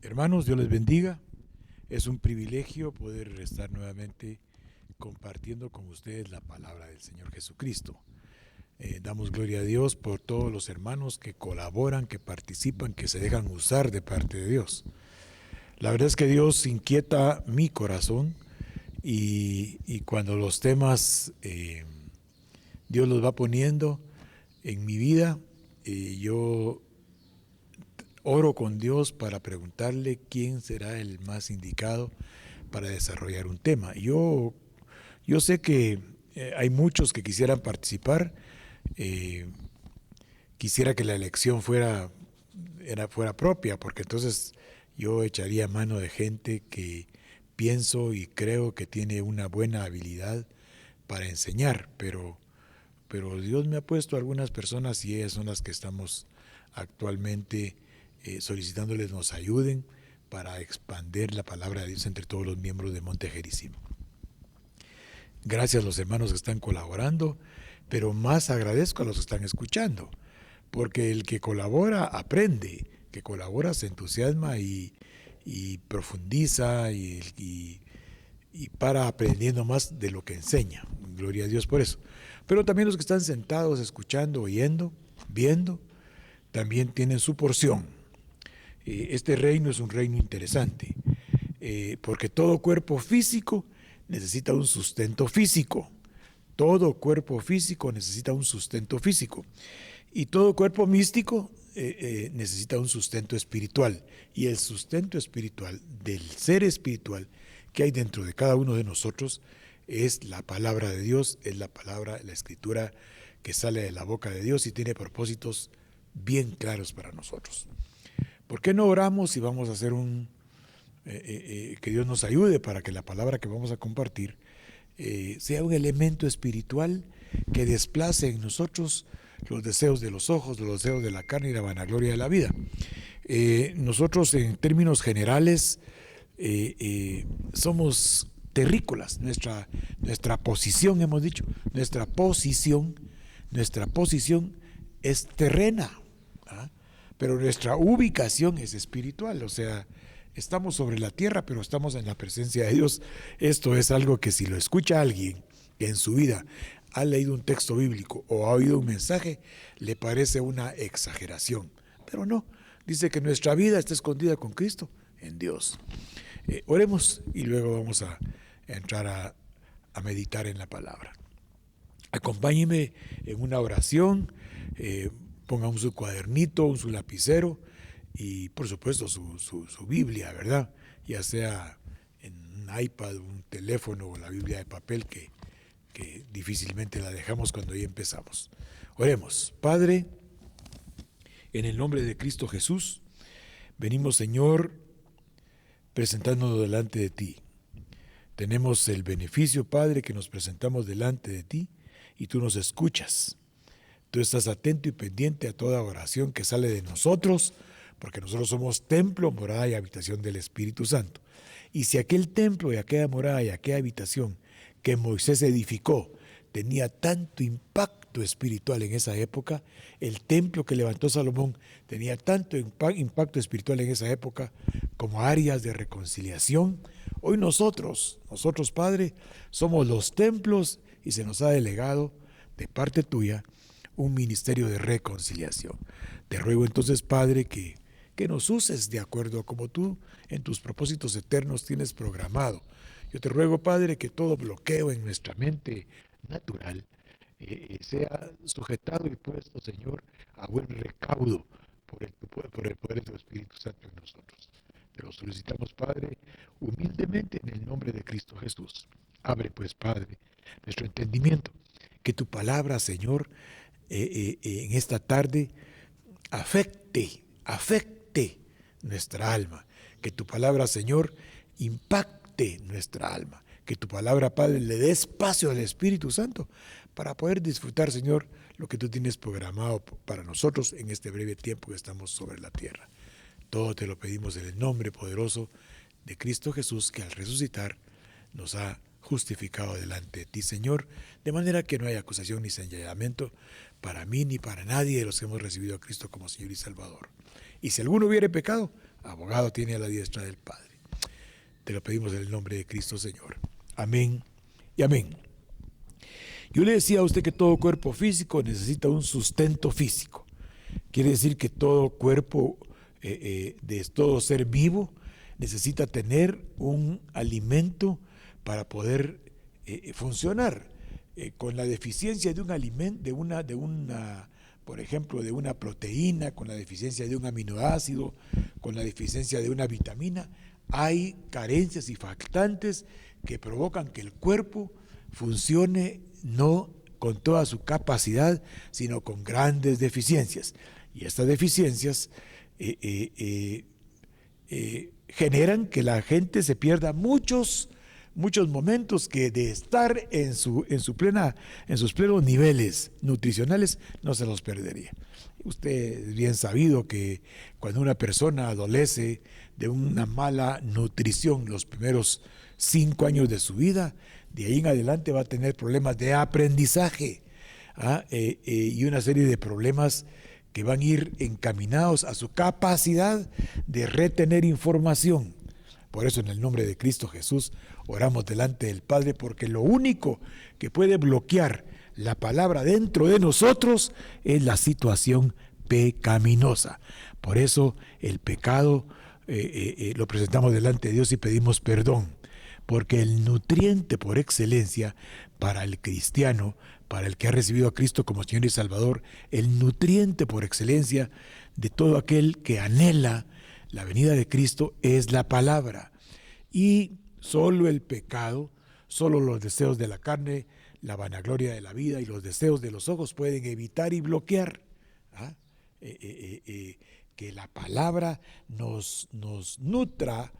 Hermanos, Dios les bendiga. Es un privilegio poder estar nuevamente compartiendo con ustedes la palabra del Señor Jesucristo. Damos gloria a Dios por todos los hermanos que colaboran, que participan, que se dejan usar de parte de Dios. La verdad es que Dios inquieta mi corazón y cuando los temas Dios los va poniendo en mi vida, yo oro con Dios para preguntarle quién será el más indicado para desarrollar un tema. Yo sé que hay muchos que quisieran participar. Quisiera que la elección fuera propia, porque entonces yo echaría mano de gente que pienso y creo que tiene una buena habilidad para enseñar, pero Dios me ha puesto a algunas personas y ellas son las que estamos actualmente solicitándoles nos ayuden para expandir la palabra de Dios entre todos los miembros de Monte Gerizim. Gracias a los hermanos que están colaborando, pero más agradezco a los que están escuchando, porque el que colabora aprende, que colabora se entusiasma y profundiza y para aprendiendo más de lo que enseña. Gloria a Dios por eso. Pero también los que están sentados, escuchando, oyendo, viendo, también tienen su porción. Este reino es un reino interesante, porque todo cuerpo físico necesita un sustento físico. Todo cuerpo físico necesita un sustento físico. Y todo cuerpo místico necesita un sustento espiritual. Y el sustento espiritual del ser espiritual que hay dentro de cada uno de nosotros es la palabra de Dios, es la palabra, la escritura que sale de la boca de Dios y tiene propósitos bien claros para nosotros. ¿Por qué no oramos y vamos a hacer que Dios nos ayude para que la palabra que vamos a compartir sea un elemento espiritual que desplace en nosotros los deseos de los ojos, los deseos de la carne y la vanagloria de la vida? Nosotros en términos generales somos terrícolas. Nuestra posición, hemos dicho, nuestra posición es terrena, ¿ah? Pero nuestra ubicación es espiritual, o sea, estamos sobre la tierra, pero estamos en la presencia de Dios. Esto es algo que si lo escucha alguien que en su vida ha leído un texto bíblico o ha oído un mensaje, le parece una exageración. Pero no, dice que nuestra vida está escondida con Cristo en Dios. Oremos y luego vamos a entrar a meditar en la palabra. Acompáñeme en una oración, pongan su cuadernito, su lapicero y por supuesto su Biblia, ¿verdad? Ya sea en un iPad, un teléfono o la Biblia de papel que difícilmente la dejamos cuando ya empezamos. Oremos. Padre, en el nombre de Cristo Jesús, venimos, Señor, presentándonos delante de ti. Tenemos el beneficio, Padre, que nos presentamos delante de ti y tú nos escuchas. Tú estás atento y pendiente a toda oración que sale de nosotros, porque nosotros somos templo, morada y habitación del Espíritu Santo. Y si aquel templo y aquella morada y aquella habitación que Moisés edificó tenía tanto impacto espiritual en esa época, el templo que levantó Salomón tenía tanto impacto espiritual en esa época como áreas de reconciliación, hoy nosotros, Padre, somos los templos y se nos ha delegado de parte tuya un ministerio de reconciliación. Te ruego entonces, Padre, que nos uses de acuerdo a como tú en tus propósitos eternos tienes programado. Yo te ruego, Padre, que todo bloqueo en nuestra mente natural sea sujetado y puesto, Señor, a buen recaudo por el poder de tu Espíritu Santo en nosotros. Te lo solicitamos, Padre, humildemente en el nombre de Cristo Jesús. Abre, pues, Padre, nuestro entendimiento, que tu palabra, Señor, en esta tarde afecte nuestra alma, que tu palabra, Señor, impacte nuestra alma, que tu palabra, Padre, le dé espacio al Espíritu Santo para poder disfrutar, Señor, lo que tú tienes programado para nosotros en este breve tiempo que estamos sobre la tierra. Todo te lo pedimos en el nombre poderoso de Cristo Jesús, que al resucitar nos ha justificado delante de ti, Señor, de manera que no hay acusación ni señalamiento para mí ni para nadie de los que hemos recibido a Cristo como Señor y Salvador. Y si alguno hubiere pecado, abogado tiene a la diestra del Padre. Te lo pedimos en el nombre de Cristo, Señor. Amén y amén. Yo le decía a usted que todo cuerpo físico necesita un sustento físico. Quiere decir que todo cuerpo, de todo ser vivo, necesita tener un alimento para poder funcionar. Con la deficiencia de un alimento, por ejemplo, de una proteína, con la deficiencia de un aminoácido, con la deficiencia de una vitamina, hay carencias y faltantes que provocan que el cuerpo funcione no con toda su capacidad, sino con grandes deficiencias. Y estas deficiencias generan que la gente se pierda muchos momentos que de estar en sus plenos niveles nutricionales no se los perdería. Usted es bien sabido que cuando una persona adolece de una mala nutrición los primeros 5 años de su vida, de ahí en adelante va a tener problemas de aprendizaje, y una serie de problemas que van a ir encaminados a su capacidad de retener información. Por eso en el nombre de Cristo Jesús oramos delante del Padre, porque lo único que puede bloquear la palabra dentro de nosotros es la situación pecaminosa. Por eso el pecado lo presentamos delante de Dios y pedimos perdón, porque el nutriente por excelencia para el cristiano, para el que ha recibido a Cristo como Señor y Salvador, el nutriente por excelencia de todo aquel que anhela la venida de Cristo es la palabra. Y solo el pecado, solo los deseos de la carne, la vanagloria de la vida y los deseos de los ojos pueden evitar y bloquear que la palabra nos nutra,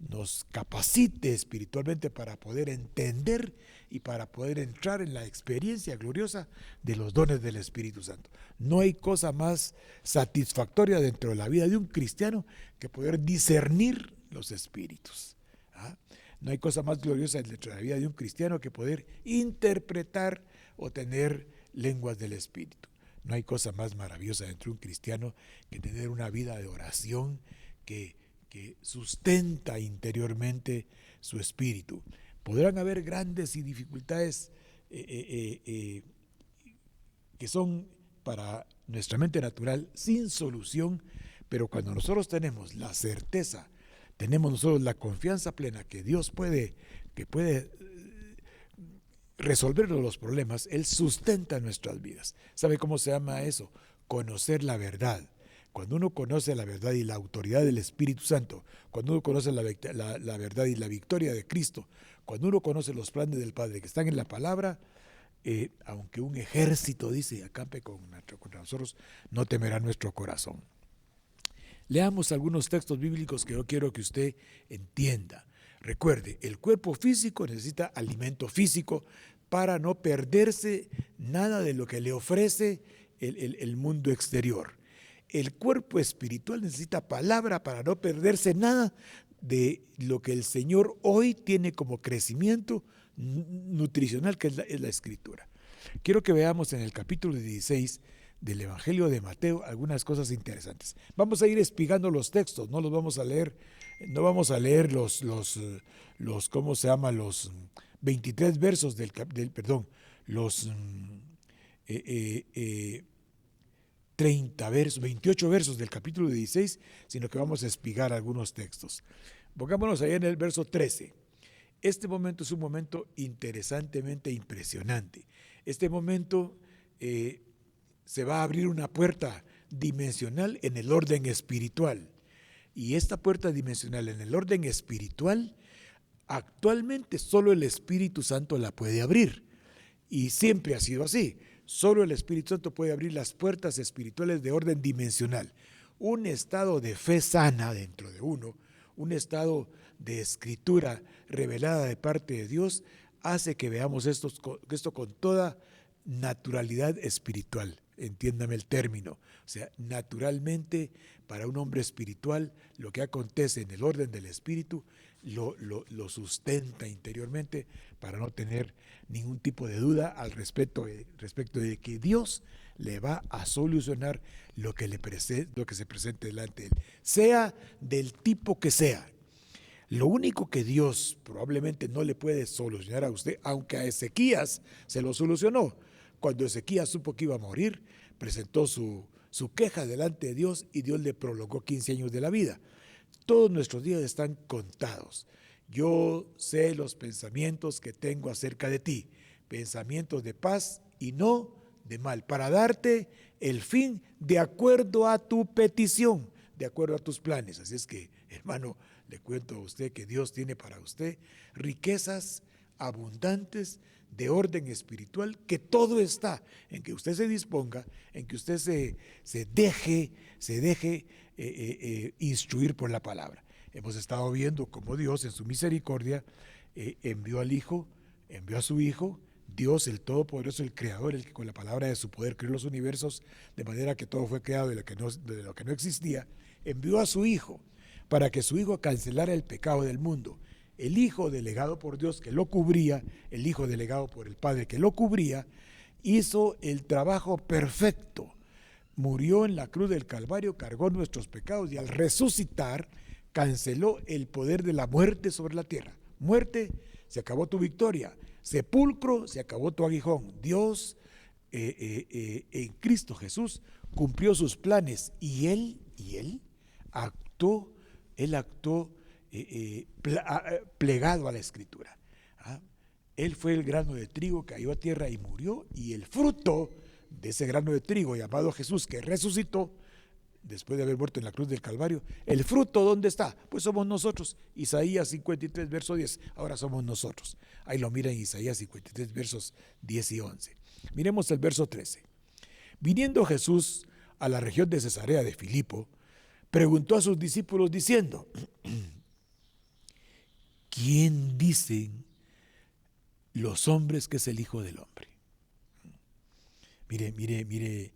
nos capacite espiritualmente para poder entender y para poder entrar en la experiencia gloriosa de los dones del Espíritu Santo. No hay cosa más satisfactoria dentro de la vida de un cristiano que poder discernir los espíritus. No hay cosa más gloriosa dentro de la vida de un cristiano que poder interpretar o tener lenguas del Espíritu. No hay cosa más maravillosa dentro de un cristiano que tener una vida de oración que sustenta interiormente su espíritu. Podrán haber grandes dificultades que son para nuestra mente natural sin solución, pero cuando nosotros tenemos la certeza, tenemos nosotros la confianza plena que Dios puede resolver los problemas, Él sustenta nuestras vidas. ¿Sabe cómo se llama eso? Conocer la verdad. Cuando uno conoce la verdad y la autoridad del Espíritu Santo, cuando uno conoce la verdad y la victoria de Cristo, cuando uno conoce los planes del Padre que están en la palabra, aunque un ejército, dice, acampe contra nosotros, no temerá nuestro corazón. Leamos algunos textos bíblicos que yo quiero que usted entienda. Recuerde, el cuerpo físico necesita alimento físico para no perderse nada de lo que le ofrece el mundo exterior. El cuerpo espiritual necesita palabra para no perderse nada de lo que el Señor hoy tiene como crecimiento nutricional, que es la Escritura. Quiero que veamos en el capítulo 16 del Evangelio de Mateo algunas cosas interesantes. Vamos a ir espigando los textos, no los vamos a leer, no vamos a leer los ¿cómo se llama? Los 23 versos los 28 versos del capítulo 16, sino que vamos a espigar algunos textos. Pongámonos ahí en el verso 13. Este momento es un momento interesantemente impresionante. Este momento se va a abrir una puerta dimensional en el orden espiritual. Y esta puerta dimensional en el orden espiritual, actualmente solo el Espíritu Santo la puede abrir. Y siempre ha sido así. Solo el Espíritu Santo puede abrir las puertas espirituales de orden dimensional. Un estado de fe sana dentro de uno, un estado de escritura revelada de parte de Dios, hace que veamos esto con toda naturalidad espiritual. Entiéndame el término. O sea, naturalmente, para un hombre espiritual, lo que acontece en el orden del espíritu lo sustenta interiormente para no tener ningún tipo de duda al respecto de que Dios le va a solucionar lo que se presente delante de él, sea del tipo que sea. Lo único que Dios probablemente no le puede solucionar a usted, aunque a Ezequías se lo solucionó. Cuando Ezequías supo que iba a morir, presentó su queja delante de Dios y Dios le prolongó 15 años de la vida. Todos nuestros días están contados. Yo sé los pensamientos que tengo acerca de ti, pensamientos de paz y no de mal, para darte el fin de acuerdo a tu petición, de acuerdo a tus planes. Así es que, hermano, le cuento a usted que Dios tiene para usted riquezas abundantes de orden espiritual, que todo está en que usted se disponga, en que usted se deje instruir por la palabra. Hemos estado viendo cómo Dios en su misericordia envió al Hijo, envió a su Hijo, Dios el Todopoderoso, el Creador, el que con la palabra de su poder creó los universos, de manera que todo fue creado de lo que no existía, envió a su Hijo para que su Hijo cancelara el pecado del mundo. El Hijo delegado por Dios que lo cubría, el Hijo delegado por el Padre que lo cubría, hizo el trabajo perfecto. Murió en la cruz del Calvario, cargó nuestros pecados y al resucitar canceló el poder de la muerte sobre la tierra. Muerte, se acabó tu victoria. Sepulcro, se acabó tu aguijón. Dios en Cristo Jesús cumplió sus planes y Él actuó plegado a la Escritura. ¿Ah? Él fue el grano de trigo que cayó a tierra y murió, y el fruto de ese grano de trigo llamado Jesús, que resucitó después de haber muerto en la cruz del Calvario, el fruto ¿dónde está? Pues somos nosotros. Isaías 53 verso 10, ahora somos nosotros. Ahí lo mira en Isaías 53 versos 10 y 11. Miremos el verso 13. Viniendo Jesús a la región de Cesarea de Filipo, preguntó a sus discípulos diciendo: ¿quién dicen los hombres que es el Hijo del Hombre? Mire,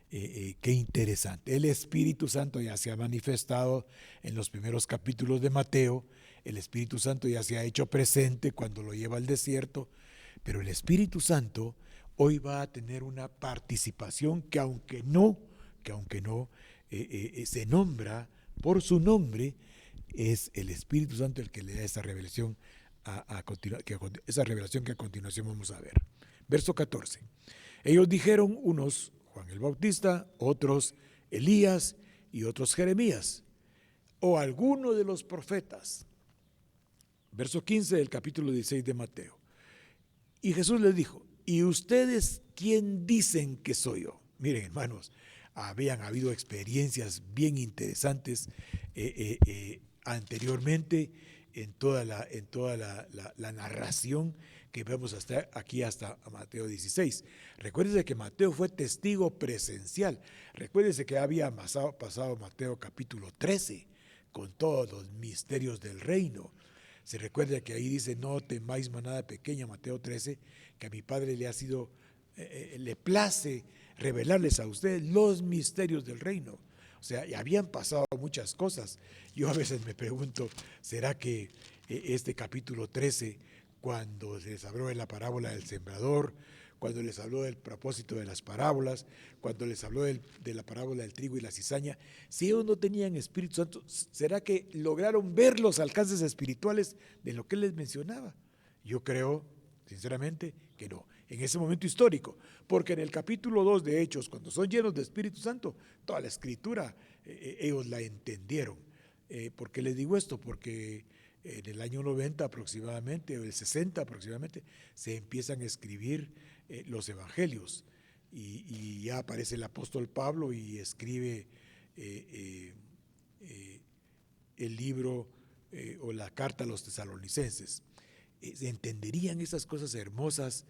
qué interesante. El Espíritu Santo ya se ha manifestado en los primeros capítulos de Mateo. El Espíritu Santo ya se ha hecho presente cuando lo lleva al desierto, pero el Espíritu Santo hoy va a tener una participación que aunque no se nombra por su nombre, es el Espíritu Santo el que le da esa revelación esa revelación que a continuación vamos a ver. Verso 14. Ellos dijeron, unos Juan el Bautista, otros Elías y otros Jeremías, o alguno de los profetas. Verso 15 del capítulo 16 de Mateo. Y Jesús les dijo: ¿y ustedes quién dicen que soy yo? Miren, hermanos, habían habido experiencias bien interesantes anteriormente en toda la narración que vemos hasta aquí, hasta Mateo 16. Recuérdense que Mateo fue testigo presencial. Recuérdense que había pasado Mateo capítulo 13 con todos los misterios del reino. Se recuerda que ahí dice: no temáis manada pequeña, Mateo 13, que a mi Padre le place revelarles a ustedes los misterios del reino. O sea, y habían pasado muchas cosas. Yo a veces me pregunto, ¿será que este capítulo 13, cuando les habló de la parábola del sembrador, cuando les habló del propósito de las parábolas, cuando les habló de la parábola del trigo y la cizaña, si ellos no tenían Espíritu Santo, ¿será que lograron ver los alcances espirituales de lo que él les mencionaba? Yo creo, sinceramente, que no, en ese momento histórico, porque en el capítulo 2 de Hechos, cuando son llenos de Espíritu Santo, toda la escritura, ellos la entendieron. ¿Por qué les digo esto? Porque en el año 90 aproximadamente, o el 60 aproximadamente, se empiezan a escribir los evangelios, y ya aparece el apóstol Pablo y escribe el libro o la carta a los tesalonicenses. Se entenderían esas cosas hermosas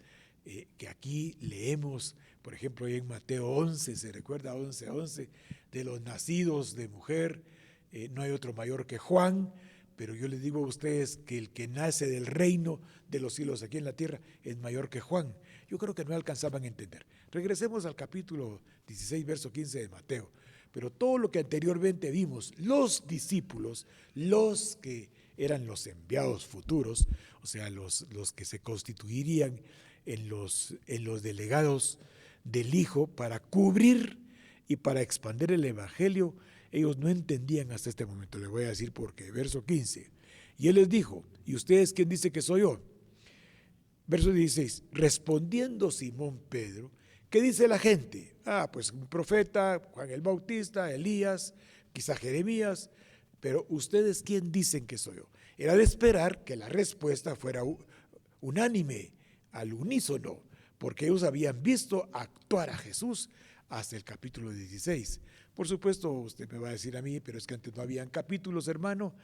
que aquí leemos, por ejemplo, en Mateo 11, se recuerda 11:11, de los nacidos de mujer, no hay otro mayor que Juan, pero yo les digo a ustedes que el que nace del reino de los cielos aquí en la tierra es mayor que Juan. Yo creo que no alcanzaban a entender. Regresemos al capítulo 16, verso 15 de Mateo. Pero todo lo que anteriormente vimos, los discípulos, los que eran los enviados futuros, o sea, los que se constituirían en los delegados del Hijo para cubrir y para expandir el Evangelio, ellos no entendían hasta este momento. Les voy a decir por qué. Verso 15. Y él les dijo, ¿y ustedes quién dice que soy yo? Verso 16. Respondiendo Simón Pedro, ¿qué dice la gente? Pues un profeta, Juan el Bautista, Elías, quizá Jeremías, pero ¿ustedes quién dicen que soy yo? Era de esperar que la respuesta fuera unánime, al unísono, porque ellos habían visto actuar a Jesús hasta el capítulo 16. Por supuesto, usted me va a decir a mí, pero es que antes no habían capítulos, hermano,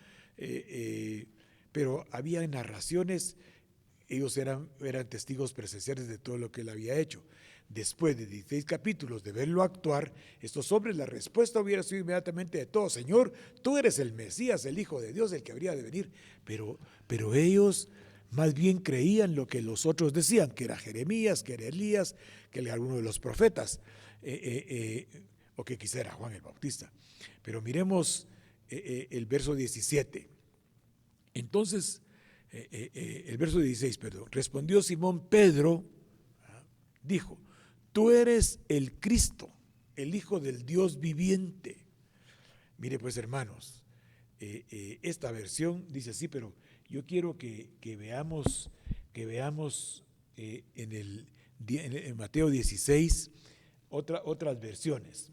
pero había narraciones. Ellos eran testigos presenciales de todo lo que él había hecho. Después de 16 capítulos de verlo actuar, estos hombres, la respuesta hubiera sido inmediatamente de todos: Señor, tú eres el Mesías, el Hijo de Dios, el que habría de venir. Pero ellos más bien creían lo que los otros decían, que era Jeremías, que era Elías, que era alguno de los profetas, o que quizá era Juan el Bautista. Pero miremos el verso 17. Entonces, el verso 16, perdón. Respondió Simón Pedro, dijo: tú eres el Cristo, el Hijo del Dios viviente. Mire pues, hermanos, esta versión dice así, pero yo quiero que veamos en Mateo 16 otras versiones.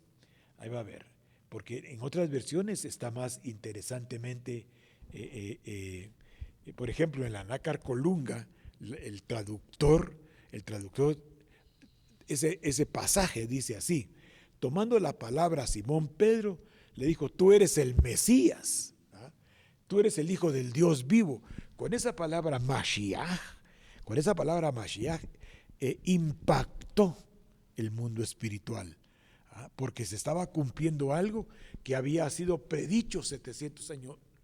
Ahí va a ver, porque en otras versiones está más interesantemente. Por ejemplo, en la Nácar Colunga, el traductor, ese pasaje dice así: tomando la palabra Simón Pedro, le dijo: tú eres el Mesías, tú eres el Hijo del Dios vivo. Con esa palabra Mashiach, impactó el mundo espiritual, porque se estaba cumpliendo algo que había sido predicho 700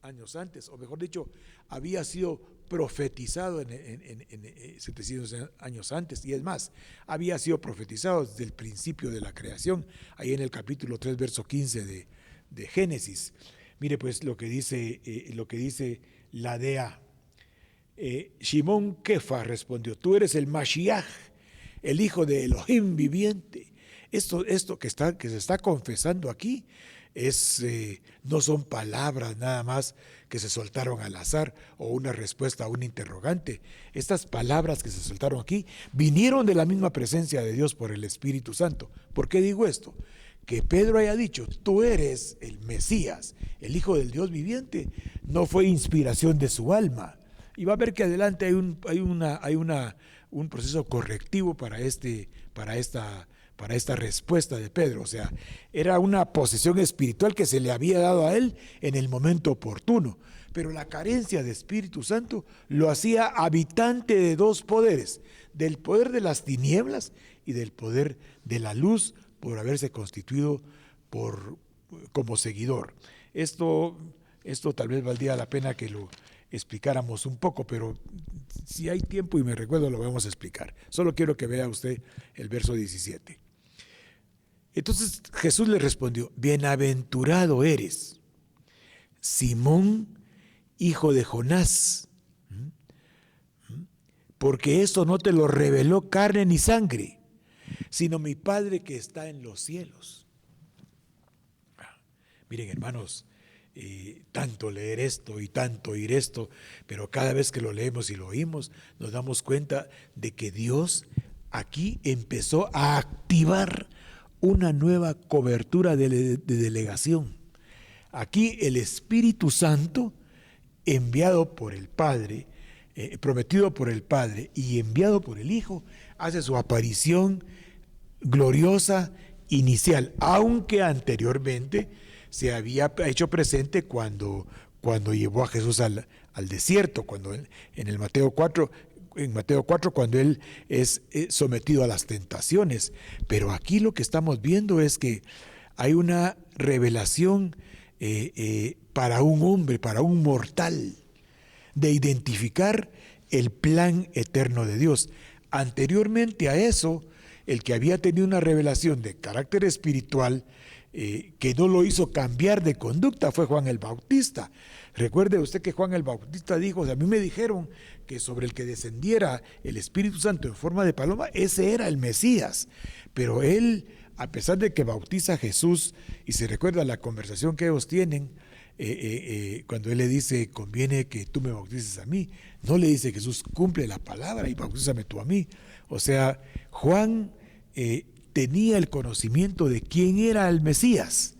años antes, o mejor dicho, había sido profetizado en 700 años antes, y es más, había sido profetizado desde el principio de la creación, ahí en el capítulo 3, verso 15 de Génesis. Mire pues lo que dice la DA. Shimón Kefa respondió: tú eres el Mashiach, el Hijo de Elohim viviente. Esto que se está confesando aquí no son palabras nada más que se soltaron al azar o una respuesta a un interrogante. Estas palabras que se soltaron aquí vinieron de la misma presencia de Dios por el Espíritu Santo. ¿Por qué digo esto? Que Pedro haya dicho: tú eres el Mesías, el Hijo del Dios viviente, no fue inspiración de su alma. Y va a ver que adelante hay un proceso correctivo para esta respuesta de Pedro. O sea, era una posesión espiritual que se le había dado a él en el momento oportuno. Pero la carencia de Espíritu Santo lo hacía habitante de dos poderes: del poder de las tinieblas y del poder de la luz, por haberse constituido como seguidor. Esto tal vez valdría la pena que lo explicáramos un poco, pero si hay tiempo y me recuerdo lo vamos a explicar. Solo quiero que vea usted el verso 17. Entonces Jesús le respondió: bienaventurado eres, Simón, hijo de Jonás, porque esto no te lo reveló carne ni sangre, sino mi Padre que está en los cielos. Miren, hermanos, tanto leer esto y tanto oír esto, pero cada vez que lo leemos y lo oímos, nos damos cuenta de que Dios aquí empezó a activar una nueva cobertura de delegación. Aquí el Espíritu Santo, enviado por el Padre, prometido por el Padre y enviado por el Hijo, hace su aparición gloriosa inicial, aunque anteriormente se había hecho presente cuando llevó a Jesús al desierto, cuando en Mateo 4, cuando él es sometido a las tentaciones. Pero aquí lo que estamos viendo es que hay una revelación para un hombre, para un mortal, de identificar el plan eterno de Dios. Anteriormente a eso, el que había tenido una revelación de carácter espiritual que no lo hizo cambiar de conducta fue Juan el Bautista. Recuerde usted que Juan el Bautista dijo, o sea, a mí me dijeron que sobre el que descendiera el Espíritu Santo en forma de paloma, ese era el Mesías. Pero él, a pesar de que bautiza a Jesús, y se recuerda la conversación que ellos tienen, cuando él le dice, conviene que tú me bautices a mí, no le dice Jesús, cumple la palabra y bautízame tú a mí. O sea, Juan tenía el conocimiento de quién era el Mesías,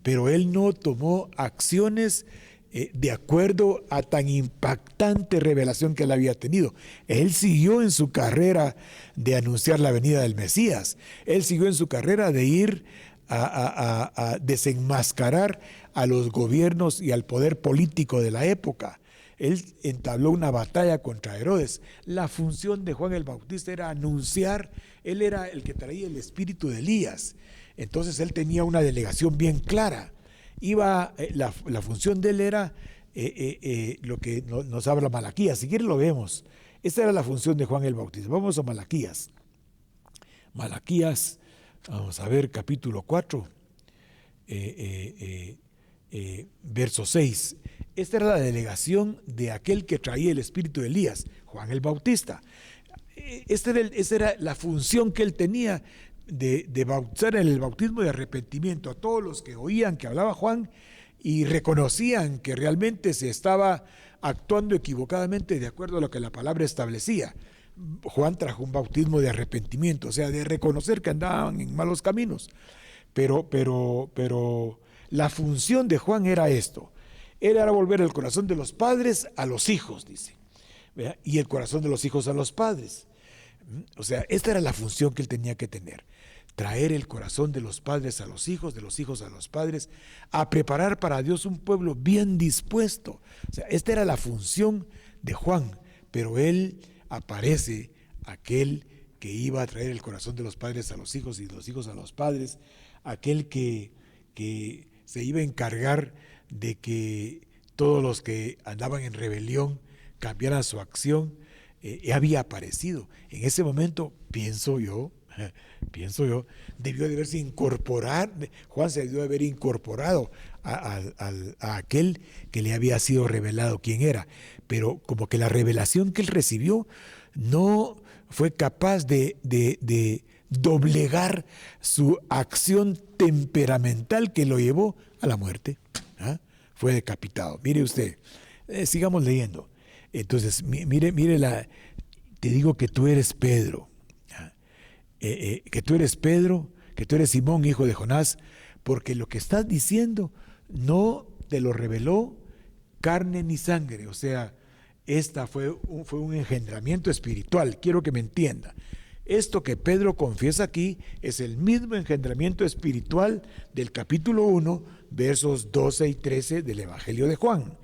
pero él no tomó acciones de acuerdo a tan impactante revelación que él había tenido. Él siguió en su carrera de anunciar la venida del Mesías. Él siguió en su carrera de ir a desenmascarar a los gobiernos y al poder político de la época. Él entabló una batalla contra Herodes. La función de Juan el Bautista era anunciar, él era el que traía el espíritu de Elías. Entonces él tenía una delegación bien clara. La función de él era lo que nos habla Malaquías. Si quieren lo vemos. Esta era la función de Juan el Bautista. Vamos a Malaquías. Malaquías, vamos a ver, capítulo 4, verso 6. Esta era la delegación de aquel que traía el espíritu de Elías, Juan el Bautista. Esta era la función que él tenía de bautizar en el bautismo de arrepentimiento a todos los que oían que hablaba Juan y reconocían que realmente se estaba actuando equivocadamente de acuerdo a lo que la palabra establecía. Juan trajo un bautismo de arrepentimiento, o sea, de reconocer que andaban en malos caminos. Pero la función de Juan era esto: era volver el corazón de los padres a los hijos, dice, ¿verdad? Y el corazón de los hijos a los padres. O sea, esta era la función que él tenía que tener: traer el corazón de los padres a los hijos a los padres, a preparar para Dios un pueblo bien dispuesto. O sea, esta era la función de Juan, pero él aparece aquel que iba a traer el corazón de los padres a los hijos y de los hijos a los padres, aquel que se iba a encargar de que todos los que andaban en rebelión cambiaran su acción. Había aparecido. En ese momento, pienso yo, debió de haberse incorporado, Juan se debió de haber incorporado a aquel que le había sido revelado quién era, pero como que la revelación que él recibió no fue capaz de doblegar su acción temperamental que lo llevó a la muerte. Fue decapitado. Mire usted, sigamos leyendo. Entonces, mire te digo que tú eres Pedro, que tú eres Simón, hijo de Jonás, porque lo que estás diciendo no te lo reveló carne ni sangre. O sea, esta fue un engendramiento espiritual. Quiero que me entienda. Esto que Pedro confiesa aquí es el mismo engendramiento espiritual del capítulo 1, versos 12 y 13 del Evangelio de Juan.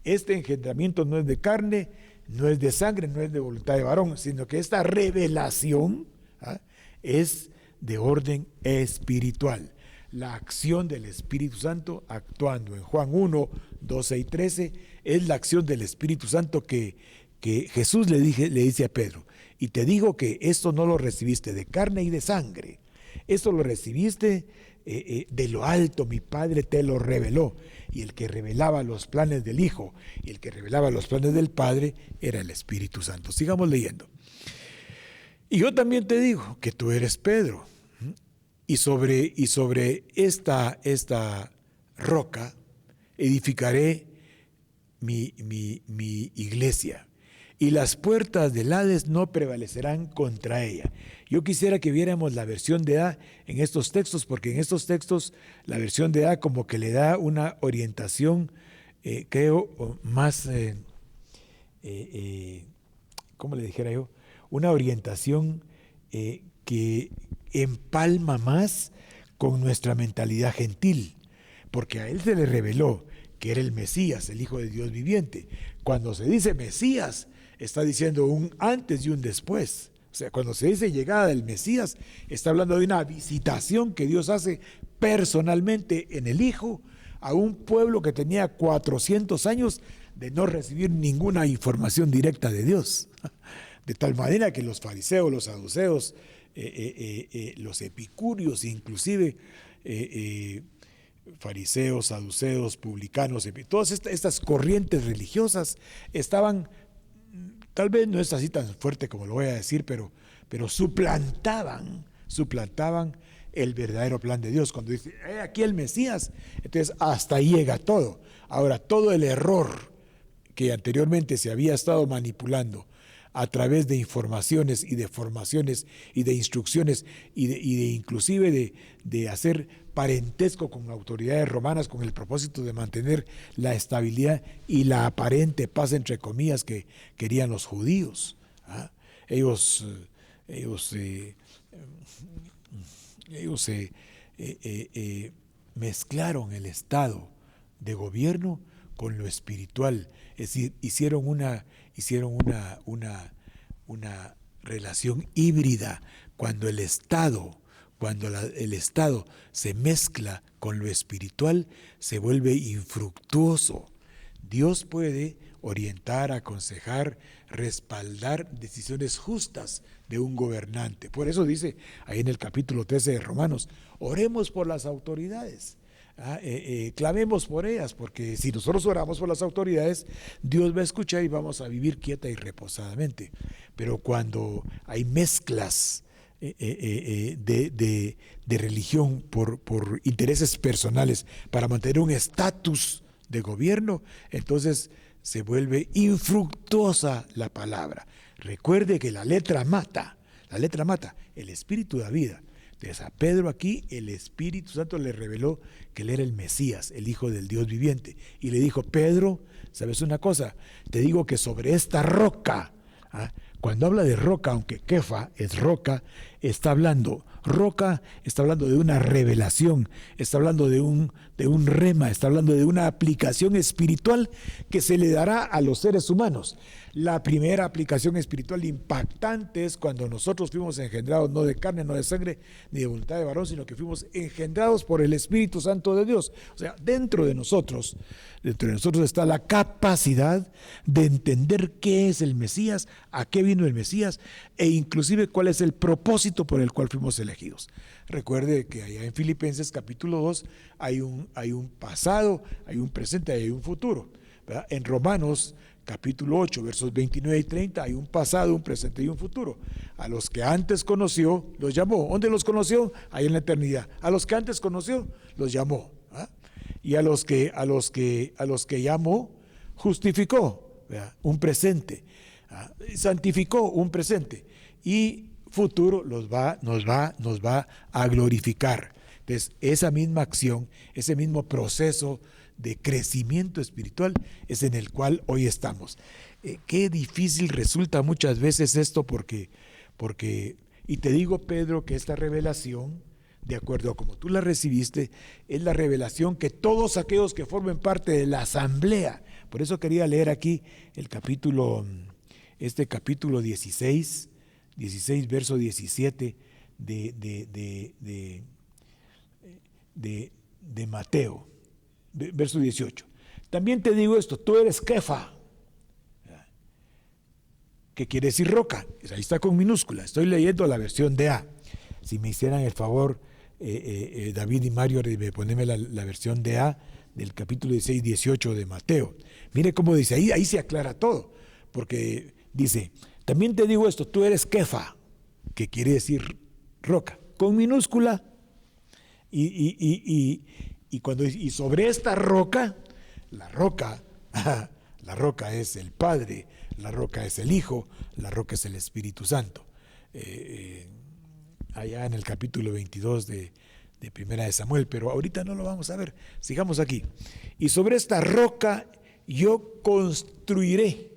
Este engendramiento no es de carne, no es de sangre, no es de voluntad de varón, sino que esta revelación es de orden espiritual. La acción del Espíritu Santo actuando en Juan 1, 12 y 13 es la acción del Espíritu Santo que Jesús le dice a Pedro: y te digo que esto no lo recibiste de carne y de sangre, esto lo recibiste de lo alto, mi Padre te lo reveló. Y el que revelaba los planes del Hijo y el que revelaba los planes del Padre era el Espíritu Santo. Sigamos leyendo. Y yo también te digo que tú eres Pedro, y sobre esta roca edificaré mi iglesia, y las puertas del Hades no prevalecerán contra ella. Yo quisiera que viéramos la versión de A en estos textos, porque en estos textos la versión de A como que le da una orientación, creo, más, ¿cómo le dijera yo? Una orientación que empalma más con nuestra mentalidad gentil, porque a él se le reveló que era el Mesías, el Hijo de Dios viviente. Cuando se dice Mesías, está diciendo un antes y un después. O sea, cuando se dice llegada del Mesías, está hablando de una visitación que Dios hace personalmente en el Hijo a un pueblo que tenía 400 años de no recibir ninguna información directa de Dios. De tal manera que los fariseos, los saduceos, los epicúreos, inclusive fariseos, saduceos, publicanos, todas estas corrientes religiosas estaban, tal vez no es así tan fuerte como lo voy a decir, pero suplantaban el verdadero plan de Dios. Cuando dice, aquí el Mesías, entonces hasta ahí llega todo. Ahora, todo el error que anteriormente se había estado manipulando a través de informaciones y de formaciones y de instrucciones y de inclusive de hacer parentesco con autoridades romanas con el propósito de mantener la estabilidad y la aparente paz, entre comillas, que querían los judíos. Ellos mezclaron el estado de gobierno con lo espiritual, es decir, hicieron una relación híbrida. Cuando el Estado se mezcla con lo espiritual, se vuelve infructuoso. Dios puede orientar, aconsejar, respaldar decisiones justas de un gobernante. Por eso dice ahí en el capítulo 13 de Romanos, oremos por las autoridades. Clamemos por ellas, porque si nosotros oramos por las autoridades, Dios va a escuchar y vamos a vivir quieta y reposadamente. Pero cuando hay mezclas de religión por intereses personales para mantener un estatus de gobierno, entonces se vuelve infructuosa la palabra. Recuerde que la letra mata, el espíritu da vida. Entonces a Pedro aquí el Espíritu Santo le reveló que él era el Mesías, el Hijo del Dios viviente, y le dijo, Pedro, ¿sabes una cosa? Te digo que sobre esta roca, cuando habla de roca, aunque Kefa es roca, está hablando de una revelación, está hablando de un rema, está hablando de una aplicación espiritual que se le dará a los seres humanos. La primera aplicación espiritual impactante es cuando nosotros fuimos engendrados, no de carne, no de sangre, ni de voluntad de varón, sino que fuimos engendrados por el Espíritu Santo de Dios. O sea, dentro de nosotros está la capacidad de entender qué es el Mesías, a qué vino el Mesías, e inclusive cuál es el propósito por el cual fuimos elegidos. Recuerde que allá en Filipenses capítulo 2 hay un pasado, hay un presente y hay un futuro, ¿verdad? En Romanos capítulo 8, versos 29 y 30, hay un pasado, un presente y un futuro. A los que antes conoció, los llamó. ¿Dónde los conoció? Ahí en la eternidad. A los que antes conoció, los llamó. Y a los que llamó, justificó, ¿verdad? Un presente. Santificó un presente. Y futuro nos va a glorificar. Entonces, esa misma acción, ese mismo proceso de crecimiento espiritual es en el cual hoy estamos. Qué difícil resulta muchas veces esto porque, y te digo, Pedro, que esta revelación, de acuerdo a como tú la recibiste, es la revelación que todos aquellos que formen parte de la asamblea, por eso quería leer aquí el capítulo 16, verso 17 de Mateo. Verso 18. También te digo esto, tú eres Kefa, que quiere decir roca. Ahí está con minúscula. Estoy leyendo la versión de A. Si me hicieran el favor, David y Mario, de ponerme la versión de A del capítulo 16, 18 de Mateo. Mire cómo dice, ahí se aclara todo, porque dice, también te digo esto, tú eres Kefa, que quiere decir roca, con minúscula, y sobre esta roca, la roca es el Padre, la roca es el Hijo, la roca es el Espíritu Santo. Allá en el capítulo 22 de Primera de Samuel, pero ahorita no lo vamos a ver. Sigamos aquí. Y sobre esta roca yo construiré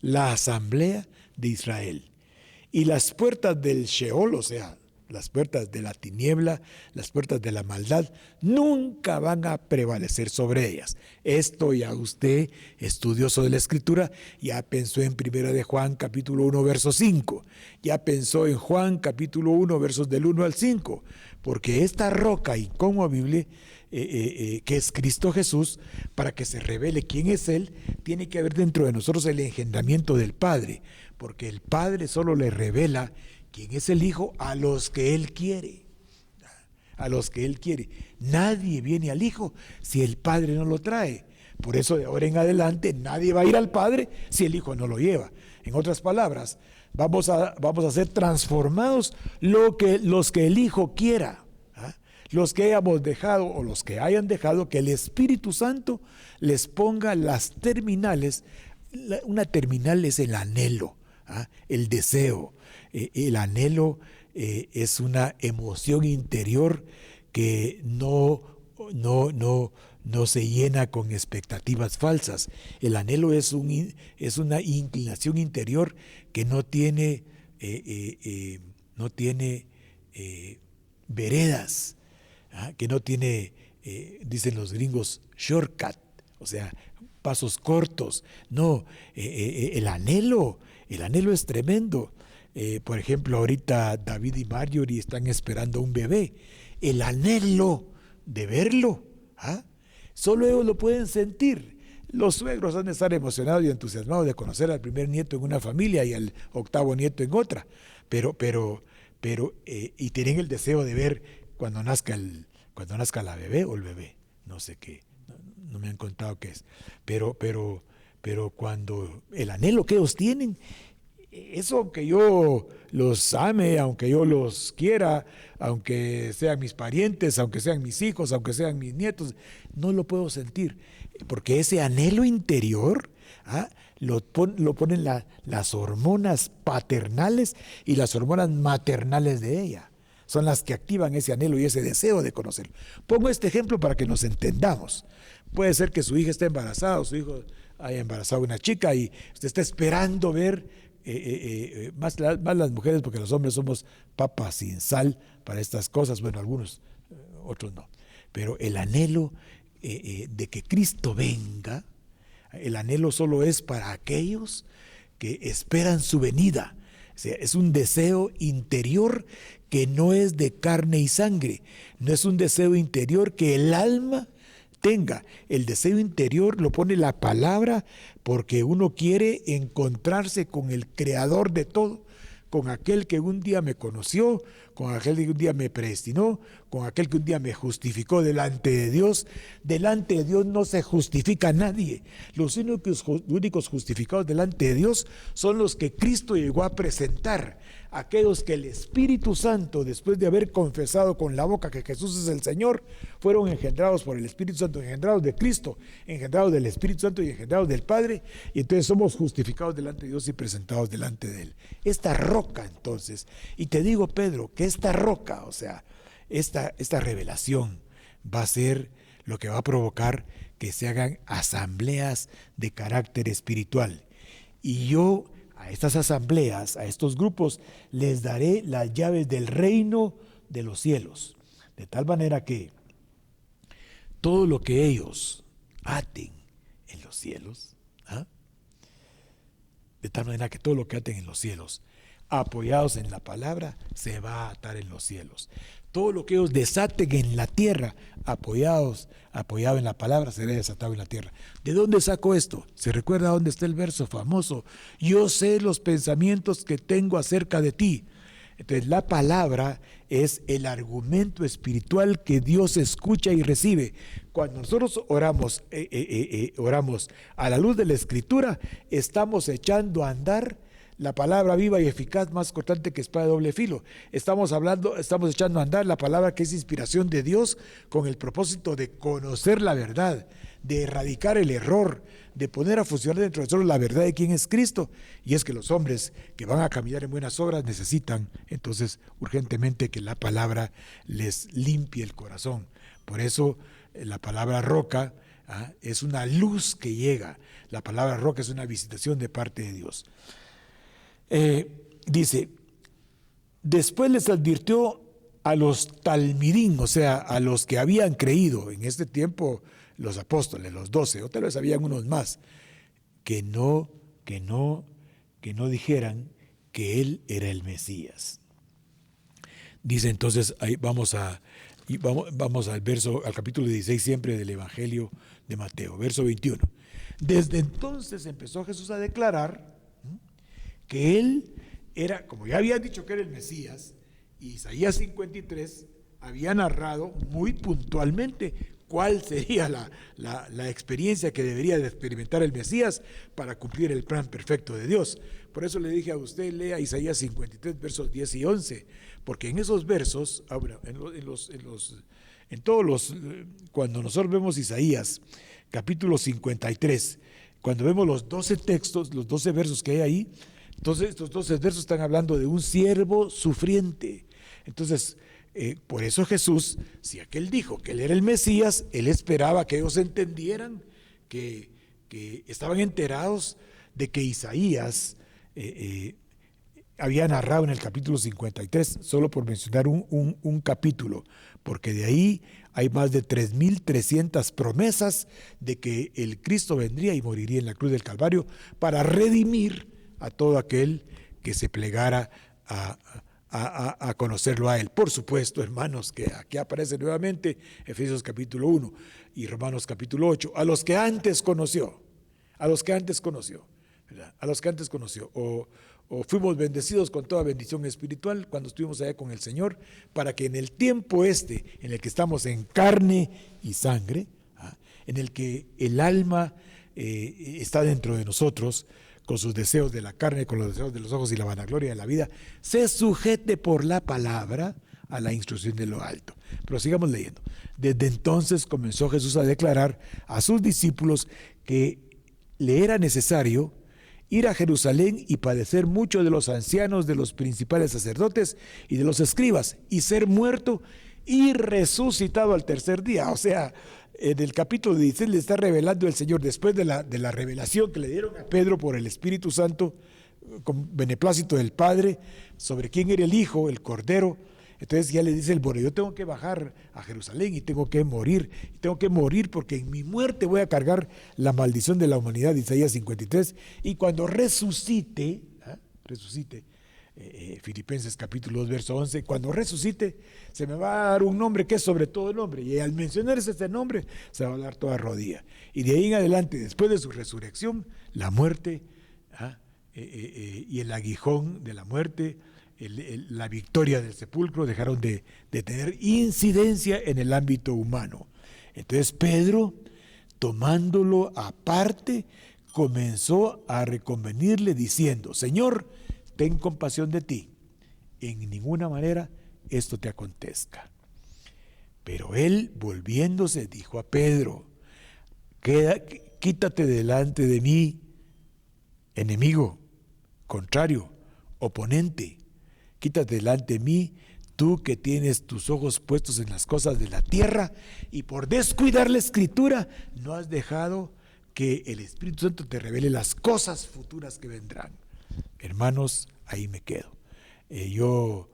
la asamblea de Israel, y las puertas del Sheol, o sea, las puertas de la tiniebla, las puertas de la maldad, nunca van a prevalecer sobre ellas. Esto ya usted, estudioso de la Escritura, ya pensó en 1 de Juan capítulo 1, verso 5, ya pensó en Juan capítulo 1, versos del 1 al 5, porque esta roca inconmovible, que es Cristo Jesús, para que se revele quién es Él, tiene que haber dentro de nosotros el engendramiento del Padre, porque el Padre solo le revela quién es el Hijo a los que Él quiere. a los que Él quiere. Nadie viene al Hijo si el Padre no lo trae. Por eso de ahora en adelante nadie va a ir al Padre si el Hijo no lo lleva. En otras palabras, vamos a ser transformados los que el Hijo quiera. Los que hayamos dejado o los que hayan dejado que el Espíritu Santo les ponga las terminales. Una terminal es el anhelo, el deseo. El anhelo es una emoción interior que no se llena con expectativas falsas. El anhelo es una inclinación interior que no tiene veredas, que no tiene, dicen los gringos, shortcut, o sea, pasos cortos. No, el anhelo es tremendo. Por ejemplo, ahorita David y Marjorie están esperando un bebé. El anhelo de verlo, solo ellos lo pueden sentir. Los suegros han de estar emocionados y entusiasmados de conocer al primer nieto en una familia y al octavo nieto en otra, y tienen el deseo de ver cuando nazca la bebé o el bebé, no sé qué, no me han contado qué es, pero cuando el anhelo que ellos tienen, eso, aunque yo los ame, aunque yo los quiera, aunque sean mis parientes, aunque sean mis hijos, aunque sean mis nietos, no lo puedo sentir, porque ese anhelo interior lo ponen las hormonas paternales y las hormonas maternales de ella. Son las que activan ese anhelo y ese deseo de conocerlo. Pongo este ejemplo para que nos entendamos. Puede ser que su hija esté embarazada o su hijo haya embarazado a una chica y usted está esperando ver, más las mujeres, porque los hombres somos papas sin sal para estas cosas, bueno, algunos, otros no. Pero el anhelo de que Cristo venga, el anhelo solo es para aquellos que esperan su venida. O sea, es un deseo interior que no es de carne y sangre, no es un deseo interior que el alma tenga. El deseo interior lo pone la palabra porque uno quiere encontrarse con el creador de todo, con aquel que un día me conoció, con aquel que un día me predestinó, con aquel que un día me justificó delante de Dios. Delante de Dios no se justifica a nadie. Los únicos justificados delante de Dios son los que Cristo llegó a presentar, aquellos que el Espíritu Santo, después de haber confesado con la boca que Jesús es el Señor, fueron engendrados por el Espíritu Santo, engendrados de Cristo, engendrados del Espíritu Santo y engendrados del Padre, y entonces somos justificados delante de Dios y presentados delante de Él. Esta roca, entonces, y te digo, Pedro, que esta roca, o sea, esta revelación va a ser lo que va a provocar que se hagan asambleas de carácter espiritual. Y yo a estas asambleas, a estos grupos, les daré las llaves del reino de los cielos, de tal manera que todo lo que ellos aten en los cielos, de tal manera que todo lo que aten en los cielos, apoyados en la palabra, se va a atar en los cielos. Todo lo que ellos desaten en la tierra, apoyado en la palabra, será desatado en la tierra. ¿De dónde saco esto? ¿Se recuerda dónde está el verso famoso? Yo sé los pensamientos que tengo acerca de ti. Entonces la palabra es el argumento espiritual que Dios escucha y recibe. Cuando nosotros oramos a la luz de la Escritura, estamos echando a andar la palabra viva y eficaz, más cortante que espada de doble filo. Estamos echando a andar la palabra que es inspiración de Dios con el propósito de conocer la verdad, de erradicar el error, de poner a funcionar dentro de nosotros la verdad de quién es Cristo. Y es que los hombres que van a caminar en buenas obras necesitan entonces urgentemente que la palabra les limpie el corazón. Por eso la palabra roca es una luz que llega. La palabra roca es una visitación de parte de Dios. Dice, después les advirtió a los talmidín, o sea, a los que habían creído en este tiempo, los apóstoles, los 12, o tal vez habían unos más, que no dijeran que él era el Mesías. Dice entonces, ahí vamos al capítulo 16 siempre del Evangelio de Mateo, verso 21. Desde entonces empezó Jesús a declarar que él era, como ya habían dicho que era el Mesías, y Isaías 53 había narrado muy puntualmente cuál sería la experiencia que debería de experimentar el Mesías para cumplir el plan perfecto de Dios. Por eso le dije a usted, lea Isaías 53, versos 10 y 11, porque en esos versos, cuando nosotros vemos Isaías, capítulo 53, cuando vemos los 12 textos, los 12 versos que hay ahí, entonces estos 12 versos están hablando de un siervo sufriente. Entonces, por eso Jesús, si aquel dijo que él era el Mesías, él esperaba que ellos entendieran, que estaban enterados de que Isaías había narrado en el capítulo 53, solo por mencionar un capítulo, porque de ahí hay más de 3.300 promesas de que el Cristo vendría y moriría en la cruz del Calvario para redimir a todo aquel que se plegara a conocerlo a él. Por supuesto, hermanos, que aquí aparece nuevamente Efesios capítulo 1 y Romanos capítulo 8, a los que antes conoció, ¿verdad? A los que antes conoció, o fuimos bendecidos con toda bendición espiritual cuando estuvimos allá con el Señor, para que en el tiempo en el que estamos en carne y sangre, en el que el alma está dentro de nosotros, con sus deseos de la carne, con los deseos de los ojos y la vanagloria de la vida, se sujete por la palabra a la instrucción de lo alto. Pero sigamos leyendo. Desde entonces comenzó Jesús a declarar a sus discípulos que le era necesario ir a Jerusalén y padecer mucho de los ancianos, de los principales sacerdotes y de los escribas, y ser muerto y resucitado al tercer día. O sea, en el capítulo 16 le está revelando el Señor, después de la revelación que le dieron a Pedro por el Espíritu Santo, con beneplácito del Padre, sobre quién era el Hijo, el Cordero. Entonces ya le dice el bueno, yo tengo que bajar a Jerusalén y tengo que morir porque en mi muerte voy a cargar la maldición de la humanidad, Isaías 53, y cuando resucite, Filipenses capítulo 2, verso 11, cuando resucite, se me va a dar un nombre que es sobre todo nombre, y al mencionarse este nombre, se va a dar toda rodilla. Y de ahí en adelante, después de su resurrección, la muerte y el aguijón de la muerte, la victoria del sepulcro dejaron de tener incidencia en el ámbito humano. Entonces Pedro, tomándolo aparte, comenzó a reconvenirle diciendo: Señor, ten compasión de ti, en ninguna manera esto te acontezca. Pero él, volviéndose, dijo a Pedro: quítate delante de mí, enemigo, contrario, oponente. Quítate delante de mí, tú que tienes tus ojos puestos en las cosas de la tierra y por descuidar la Escritura no has dejado que el Espíritu Santo te revele las cosas futuras que vendrán. Hermanos, ahí me quedo. Yo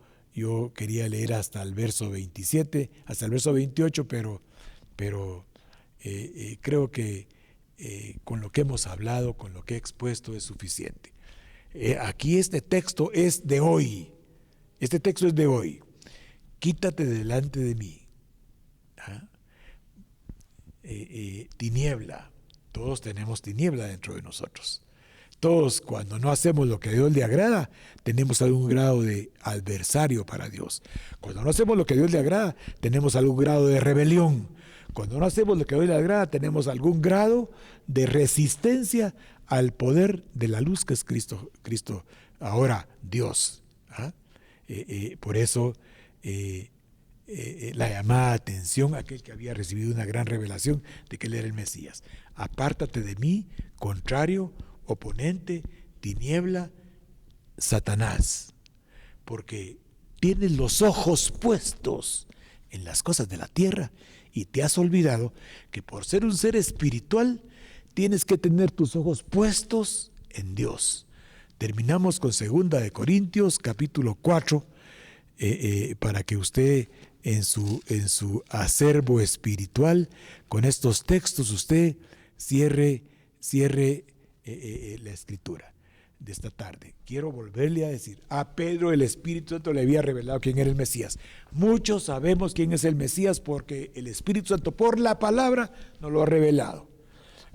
quería leer hasta el verso 27, hasta el verso 28, pero creo que con lo que hemos hablado, con lo que he expuesto es suficiente. Aquí este texto es de hoy. Este texto es de hoy. Quítate delante de mí. Tiniebla. Todos tenemos tiniebla dentro de nosotros. Todos, cuando no hacemos lo que a Dios le agrada, tenemos algún grado de adversario para Dios. Cuando no hacemos lo que a Dios le agrada, tenemos algún grado de rebelión. Cuando no hacemos lo que a Dios le agrada, tenemos algún grado de resistencia al poder de la luz que es Cristo ahora Dios. Por eso la llamada de atención a aquel que había recibido una gran revelación de que él era el Mesías. Apártate de mí, contrario, oponente, tiniebla, Satanás, porque tienes los ojos puestos en las cosas de la tierra y te has olvidado que por ser un ser espiritual tienes que tener tus ojos puestos en Dios. Terminamos con 2 de Corintios capítulo 4 para que usted en su acervo espiritual con estos textos usted cierre la escritura de esta tarde. Quiero volverle a decir, a Pedro el Espíritu Santo le había revelado quién era el Mesías. Muchos sabemos quién es el Mesías porque el Espíritu Santo por la palabra nos lo ha revelado.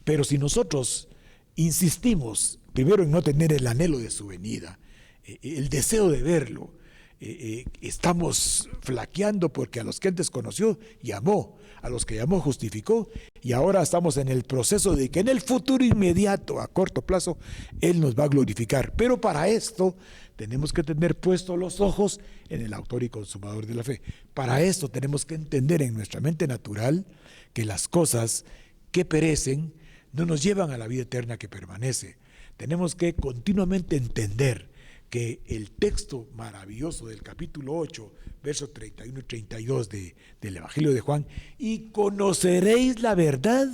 Pero si nosotros insistimos primero en no tener el anhelo de su venida, el deseo de verlo, estamos flaqueando porque a los que antes conoció, llamó, a los que llamó, justificó, y ahora estamos en el proceso de que en el futuro inmediato, a corto plazo, Él nos va a glorificar. Pero para esto tenemos que tener puestos los ojos en el autor y consumador de la fe. Para esto tenemos que entender en nuestra mente natural que las cosas que perecen no nos llevan a la vida eterna que permanece. Tenemos que continuamente entender que el texto maravilloso del capítulo 8, versos 31 y 32 del Evangelio de Juan, y conoceréis la verdad,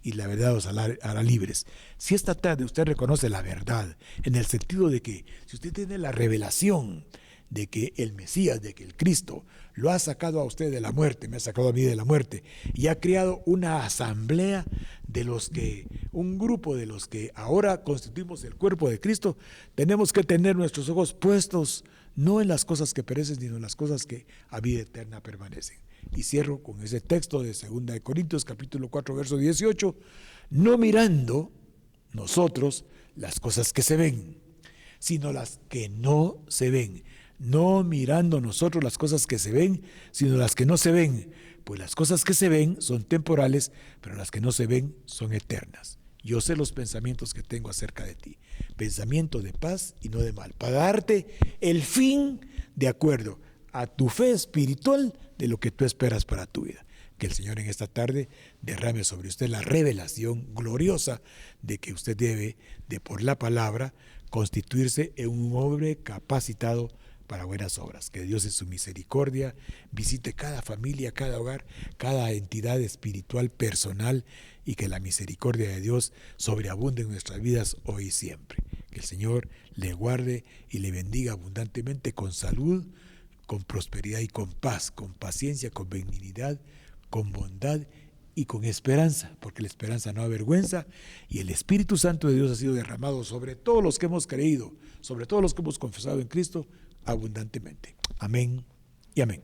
y la verdad os hará libres. Si esta tarde usted reconoce la verdad, en el sentido de que si usted tiene la revelación de que el Mesías, de que el Cristo lo ha sacado a usted de la muerte, me ha sacado a mí de la muerte, y ha creado una asamblea de los que, un grupo de los que ahora constituimos el cuerpo de Cristo, tenemos que tener nuestros ojos puestos no en las cosas que perecen, sino en las cosas que a vida eterna permanecen. Y cierro con ese texto de 2 Corintios capítulo 4, verso 18, no mirando nosotros las cosas que se ven, sino las que no se ven. No mirando nosotros las cosas que se ven, sino las que no se ven. Pues las cosas que se ven son temporales, pero las que no se ven son eternas. Yo sé los pensamientos que tengo acerca de ti. Pensamiento de paz y no de mal. Para darte el fin de acuerdo a tu fe espiritual de lo que tú esperas para tu vida. Que el Señor en esta tarde derrame sobre usted la revelación gloriosa de que usted debe, de por la palabra, constituirse en un hombre capacitado para buenas obras. Que Dios en su misericordia visite cada familia, cada hogar, cada entidad espiritual personal, y que la misericordia de Dios sobreabunde en nuestras vidas hoy y siempre. Que el Señor le guarde y le bendiga abundantemente con salud, con prosperidad y con paz, con paciencia, con benignidad, con bondad y con esperanza, porque la esperanza no avergüenza, y el Espíritu Santo de Dios ha sido derramado sobre todos los que hemos creído, sobre todos los que hemos confesado en Cristo, abundantemente. Amén y amén.